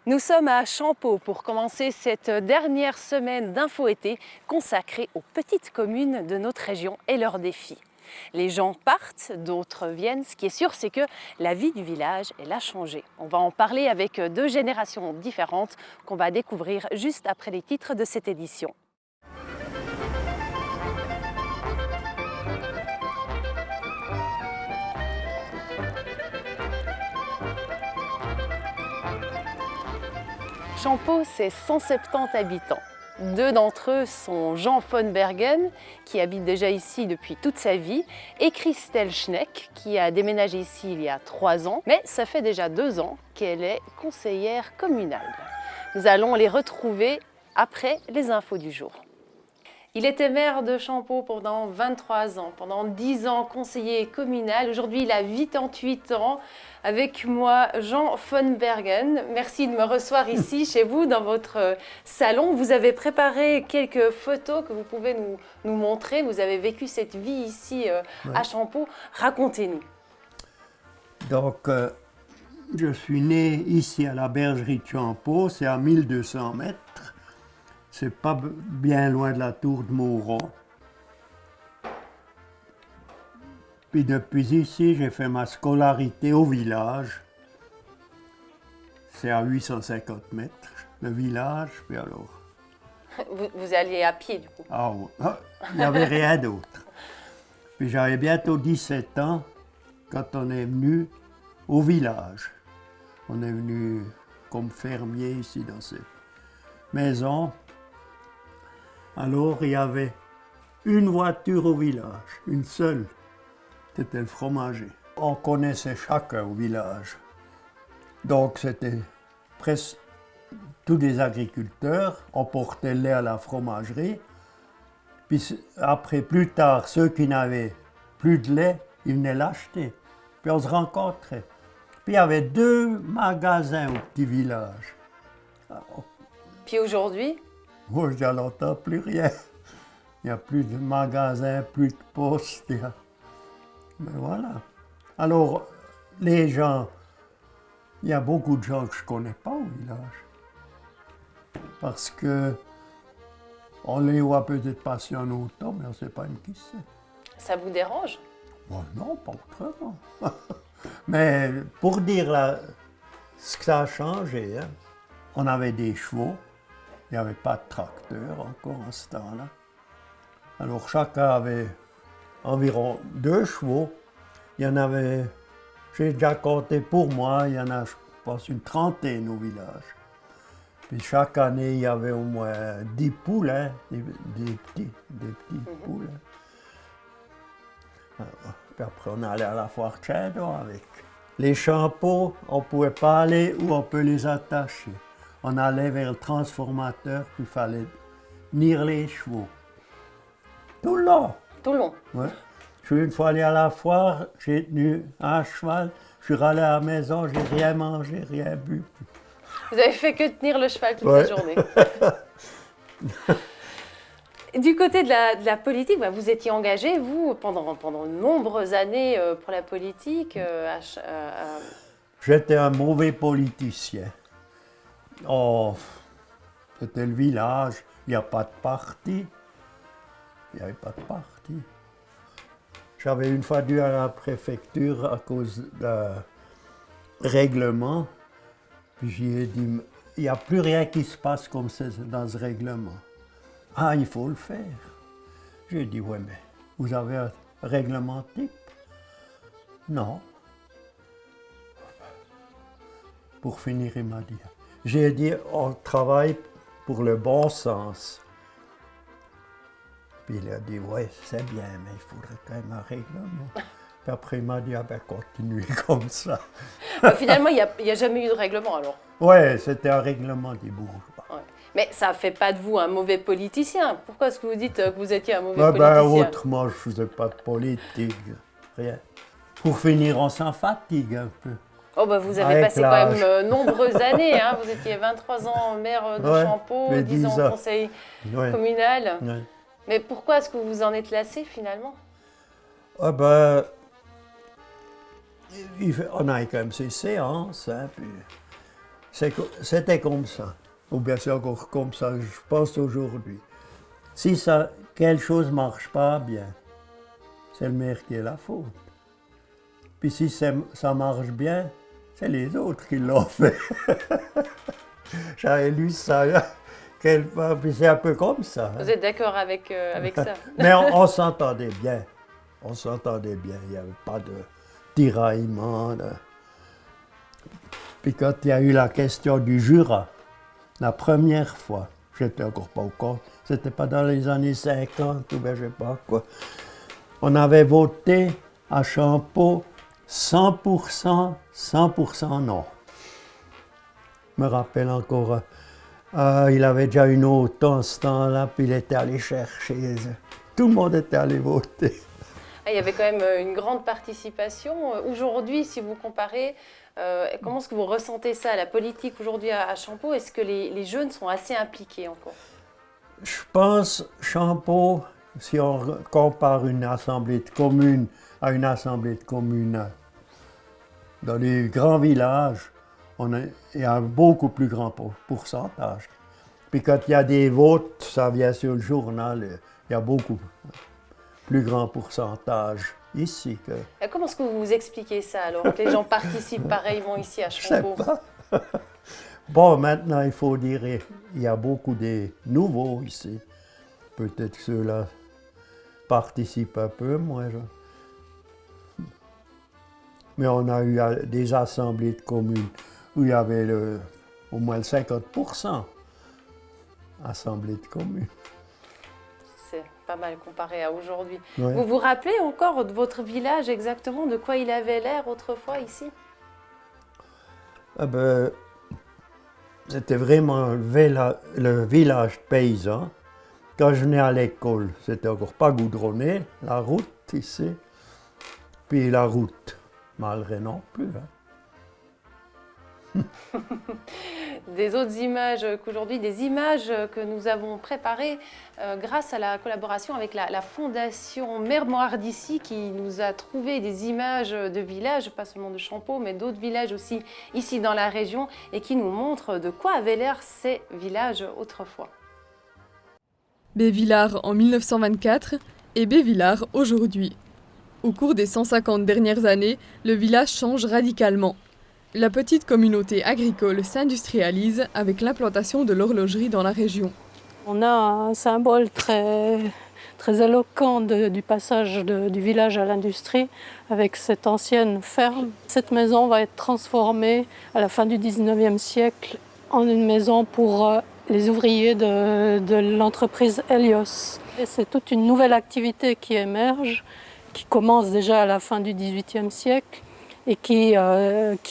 Nous sommes à Champeaux pour commencer cette dernière semaine d'Info-été consacrée aux petites communes de notre région et leurs défis. Les gens partent, d'autres viennent. Ce qui est sûr, c'est que la vie du village, elle a changé. On va en parler avec deux générations différentes qu'on va découvrir juste après les titres de cette édition. Champeaux, c'est 170 habitants. Deux d'entre eux sont Jean von Bergen, qui habite déjà ici depuis toute sa vie, et Christelle Schneck, qui a déménagé ici il y a 3 ans, mais ça fait déjà 2 ans qu'elle est conseillère communale. Nous allons les retrouver après les infos du jour. Il était maire de Champeaux pendant 23 ans, pendant 10 ans conseiller communal. Aujourd'hui, il a 88 ans. Avec moi, Jean von Bergen. Merci de me recevoir ici, chez vous, dans votre salon. Vous avez préparé quelques photos que vous pouvez nous montrer. Vous avez vécu cette vie ici à Champeaux. Racontez-nous. Donc, je suis né ici à la bergerie de Champeaux, c'est à 1200 mètres. C'est pas bien loin de la tour de Mauron. Puis depuis ici, j'ai fait ma scolarité au village. C'est à 850 mètres, le village, puis alors... Vous alliez à pied, du coup? Ah oui, il n'y avait rien d'autre. Puis j'avais bientôt 17 ans quand on est venu au village. On est venu comme fermier ici dans cette maison. Alors, il y avait une voiture au village, une seule. C'était le fromager. On connaissait chacun au village. Donc, c'était presque tous des agriculteurs. On portait le lait à la fromagerie. Puis après, plus tard, ceux qui n'avaient plus de lait, ils venaient l'acheter. Puis on se rencontrait. Puis il y avait 2 magasins au petit village. Puis aujourd'hui? Moi, il y a longtemps, plus rien. Il n'y a plus de magasins, plus de postes. Mais voilà. Alors, les gens, il y a beaucoup de gens que je ne connais pas au village. Parce que on les voit peut-être passer en automne, mais on ne sait pas qui c'est. Ça vous dérange? Bon, non, pas autrement. Mais pour dire là, ce que ça a changé, hein, on avait des chevaux. Il n'y avait pas de tracteur encore en ce temps-là. Alors chacun avait environ 2 chevaux. Il y en avait, j'ai déjà compté pour moi, il y en a, je pense, une trentaine au village. Puis chaque année, il y avait au moins 10 poules, hein, des petits poules. Alors, puis après, on allait à la foire Tchèdo avec. Les Champeaux, on ne pouvait pas aller où on peut les attacher. On allait vers le transformateur, puis il fallait tenir les chevaux. Tout le long. Tout le long. Ouais. Je suis une fois allé à la foire, j'ai tenu un cheval, je suis rallé à la maison, j'ai rien mangé, rien bu. Vous avez fait que tenir le cheval toute la journée. Du côté de la politique, vous étiez engagé, vous, pendant de nombreuses années pour la politique. J'étais un mauvais politicien. Oh, c'était le village, il n'y a pas de parti. Il n'y avait pas de parti. J'avais une fois dû à la préfecture à cause d'un règlement. Puis j'y ai dit, il n'y a plus rien qui se passe comme c'est dans ce règlement. Ah, il faut le faire. J'ai dit, ouais, mais vous avez un règlement type? Non. Pour finir, il m'a dit, j'ai dit, on travaille pour le bon sens. Puis il a dit, ouais, c'est bien, mais il faudrait quand même un règlement. Puis après, il m'a dit, ah ben, continuez comme ça. Finalement, il n'y a jamais eu de règlement, alors? Ouais, c'était un règlement des bourgeois. Ouais. Mais ça ne fait pas de vous un mauvais politicien. Pourquoi est-ce que vous dites que vous étiez un mauvais politicien? Autrement, je ne faisais pas de politique, rien. Pour finir, on s'en fatigue un peu. Oh vous avez passé quand même nombreuses années, hein. Vous étiez 23 ans maire de Champeaux, 10 ans conseil communal. Ouais. Mais pourquoi est-ce que vous vous en êtes lassé finalement? On a quand même ses séances, hein, puis C'était comme ça. Ou bien c'est encore comme ça, je pense aujourd'hui. Si quelque chose ne marche pas bien, c'est le maire qui est la faute. Puis si ça marche bien, c'est les autres qui l'ont fait. J'avais lu ça quelque part, puis c'est un peu comme ça. Vous êtes d'accord avec ça? Mais on s'entendait bien. On s'entendait bien. Il n'y avait pas de tiraillement. Puis quand il y a eu la question du Jura, la première fois, j'étais encore pas au compte, c'était pas dans les années 50 ou bien je sais pas quoi. On avait voté à Champeau 100% non. Je me rappelle encore, il avait déjà une auto en ce temps-là, puis il était allé chercher. Tout le monde était allé voter. Il y avait quand même une grande participation. Aujourd'hui, si vous comparez, comment est-ce que vous ressentez ça, la politique aujourd'hui à Champeau? Est-ce que les jeunes sont assez impliqués encore? Je pense, Champeau, si on compare une assemblée de communes à une assemblée de communes dans les grands villages, il y a un beaucoup plus grand pourcentage. Puis quand il y a des votes, ça vient sur le journal, il y a beaucoup plus grand pourcentage ici. Comment est-ce que vous vous expliquez ça alors, que les gens participent pareillement ici à Champeau? Je sais pas. Bon, maintenant, il faut dire, il y a beaucoup de nouveaux ici. Peut-être que ceux-là participent un peu moins. Mais on a eu des assemblées de communes où il y avait au moins le 50% assemblées de communes. C'est pas mal comparé à aujourd'hui. Ouais. Vous vous rappelez encore de votre village exactement, de quoi il avait l'air autrefois ici? C'était vraiment le village paysan. Quand je venais à l'école, c'était encore pas goudronné, la route ici. Puis la route, malgré non plus. Des autres images qu'aujourd'hui, des images que nous avons préparées grâce à la collaboration avec la Fondation Mémoire d'ici qui nous a trouvé des images de villages, pas seulement de Champeau, mais d'autres villages aussi ici dans la région et qui nous montrent de quoi avaient l'air ces villages autrefois. Bévillars en 1924 et Bévillars aujourd'hui. Au cours des 150 dernières années, le village change radicalement. La petite communauté agricole s'industrialise avec l'implantation de l'horlogerie dans la région. On a un symbole très éloquent du passage du village à l'industrie avec cette ancienne ferme. Cette maison va être transformée à la fin du 19e siècle en une maison pour les ouvriers de l'entreprise Helios. Et c'est toute une nouvelle activité qui émerge, qui commence déjà à la fin du XVIIIe siècle et qui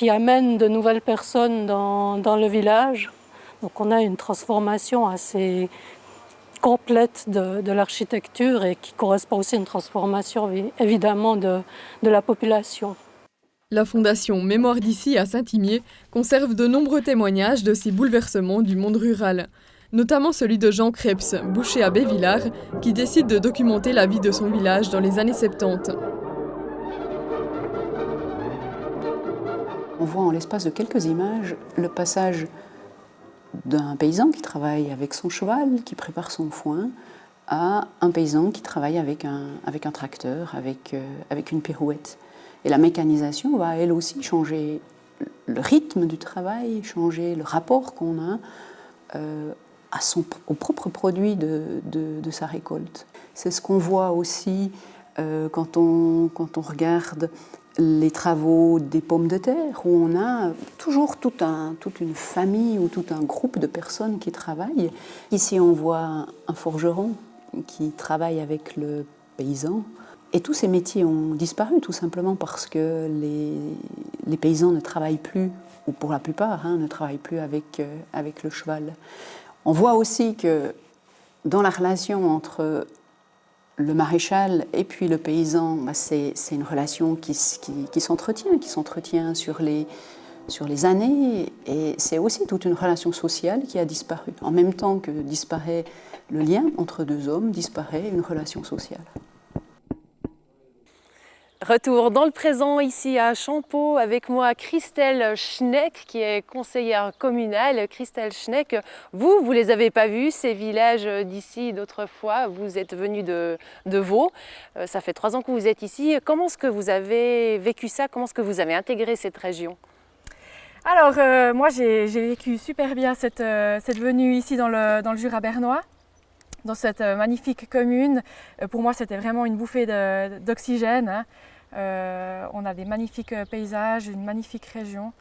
amène de nouvelles personnes dans le village. Donc on a une transformation assez complète de l'architecture et qui correspond aussi à une transformation évidemment de la population. La Fondation Mémoire d'ici à Saint-Imier conserve de nombreux témoignages de ces bouleversements du monde rural, notamment celui de Jean Krebs, boucher à Bévillars, qui décide de documenter la vie de son village dans les années 70. On voit en l'espace de quelques images le passage d'un paysan qui travaille avec son cheval, qui prépare son foin, à un paysan qui travaille avec un tracteur, avec une pirouette. Et la mécanisation va elle aussi changer le rythme du travail, changer le rapport qu'on a au propre produit de sa récolte. C'est ce qu'on voit aussi quand on regarde les travaux des pommes de terre, où on a toujours toute une famille ou tout un groupe de personnes qui travaillent. Ici, on voit un forgeron qui travaille avec le paysan. Et tous ces métiers ont disparu, tout simplement parce que les paysans ne travaillent plus, ou pour la plupart, ne travaillent plus avec le cheval. On voit aussi que dans la relation entre le maréchal et puis le paysan, c'est une relation qui s'entretient sur les années, et c'est aussi toute une relation sociale qui a disparu. En même temps que disparaît le lien entre deux hommes, disparaît une relation sociale. Retour dans le présent ici à Champeaux, avec moi Christelle Schneck qui est conseillère communale. Christelle Schneck, vous les avez pas vus, ces villages d'ici d'autrefois, vous êtes venus de Vaud, ça fait 3 ans que vous êtes ici. Comment est-ce que vous avez vécu ça? Comment est-ce que vous avez intégré cette région? Alors moi j'ai vécu super bien cette venue ici dans le Jura bernois, dans cette magnifique commune. Pour moi c'était vraiment une bouffée d'oxygène, hein. On a des magnifiques paysages, une magnifique région.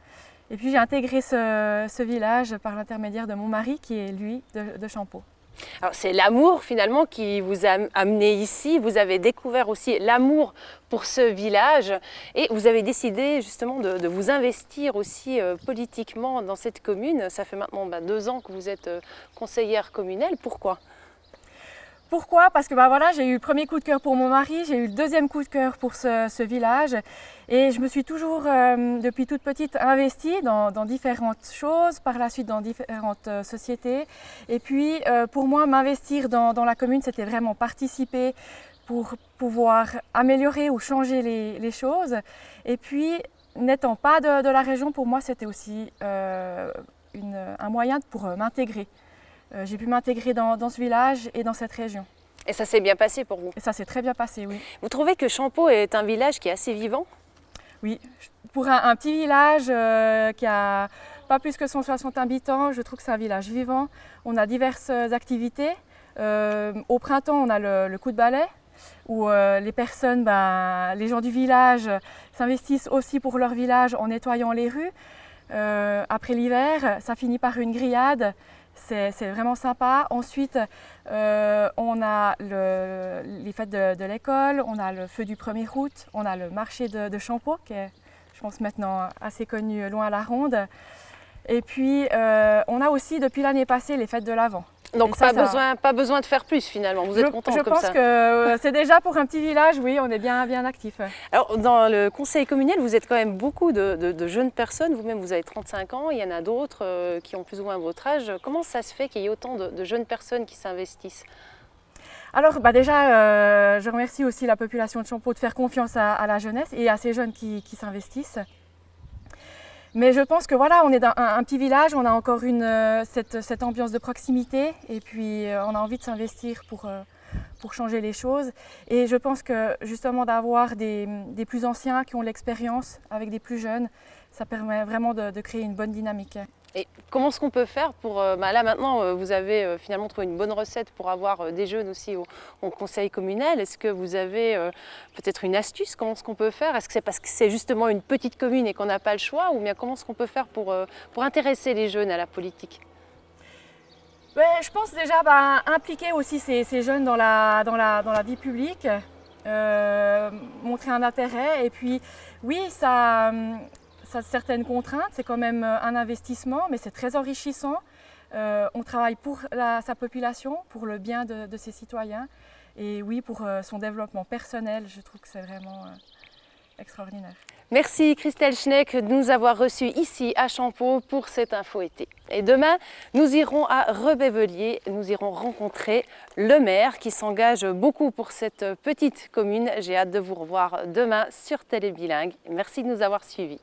Et puis j'ai intégré ce village par l'intermédiaire de mon mari qui est lui de Champeaux. Alors c'est l'amour finalement qui vous a amené ici, vous avez découvert aussi l'amour pour ce village et vous avez décidé justement de vous investir aussi politiquement dans cette commune. Ça fait maintenant 2 ans que vous êtes conseillère communale. Pourquoi ? Pourquoi? Parce que voilà, j'ai eu le premier coup de cœur pour mon mari, j'ai eu le deuxième coup de cœur pour ce village et je me suis toujours, depuis toute petite, investie dans différentes choses, par la suite dans différentes sociétés. Et puis pour moi, m'investir dans la commune, c'était vraiment participer pour pouvoir améliorer ou changer les choses. Et puis, n'étant pas de la région, pour moi, c'était aussi un moyen pour m'intégrer. J'ai pu m'intégrer dans ce village et dans cette région. Et ça s'est bien passé pour vous? Et ça s'est très bien passé, oui. Vous trouvez que Champeaux est un village qui est assez vivant? Oui, pour un petit village qui a pas plus que 160 habitants, je trouve que c'est un village vivant. On a diverses activités. Au printemps, on a le coup de balai, où les personnes, les gens du village s'investissent aussi pour leur village en nettoyant les rues. Après l'hiver, ça finit par une grillade. C'est vraiment sympa. Ensuite, on a les fêtes de l'école, on a le feu du 1er août, on a le marché de Champeaux, qui est, je pense, maintenant assez connu loin à la ronde. Et puis, on a aussi, depuis l'année passée, les fêtes de l'Avent. Donc pas besoin de faire plus finalement, vous êtes contente comme ça? Je pense que c'est déjà pour un petit village, oui, on est bien actifs. Alors dans le conseil communal, vous êtes quand même beaucoup de jeunes personnes, vous-même vous avez 35 ans, il y en a d'autres qui ont plus ou moins votre âge. Comment ça se fait qu'il y ait autant de jeunes personnes qui s'investissent? Alors déjà, je remercie aussi la population de Champeaux de faire confiance à la jeunesse et à ces jeunes qui s'investissent. Mais je pense que voilà, on est dans un petit village, on a encore cette ambiance de proximité et puis on a envie de s'investir pour changer les choses. Et je pense que justement d'avoir des plus anciens qui ont l'expérience avec des plus jeunes, ça permet vraiment de créer une bonne dynamique. Et comment est-ce qu'on peut faire pour... là maintenant, vous avez finalement trouvé une bonne recette pour avoir des jeunes aussi au conseil communal. Est-ce que vous avez peut-être une astuce? Comment est-ce qu'on peut faire? Est-ce que c'est parce que c'est justement une petite commune et qu'on n'a pas le choix? Ou bien comment est-ce qu'on peut faire pour intéresser les jeunes à la politique? Je pense déjà impliquer aussi ces jeunes dans la vie publique, montrer un intérêt. Et puis oui, ça a certaines contraintes, c'est quand même un investissement, mais c'est très enrichissant. On travaille pour sa population, pour le bien de ses citoyens et oui, pour son développement personnel. Je trouve que c'est vraiment extraordinaire. Merci Christelle Schneck de nous avoir reçus ici à Champeaux pour cette info été. Et demain, nous irons à Rebévelier, nous irons rencontrer le maire qui s'engage beaucoup pour cette petite commune. J'ai hâte de vous revoir demain sur Télé Bilingue. Merci de nous avoir suivis.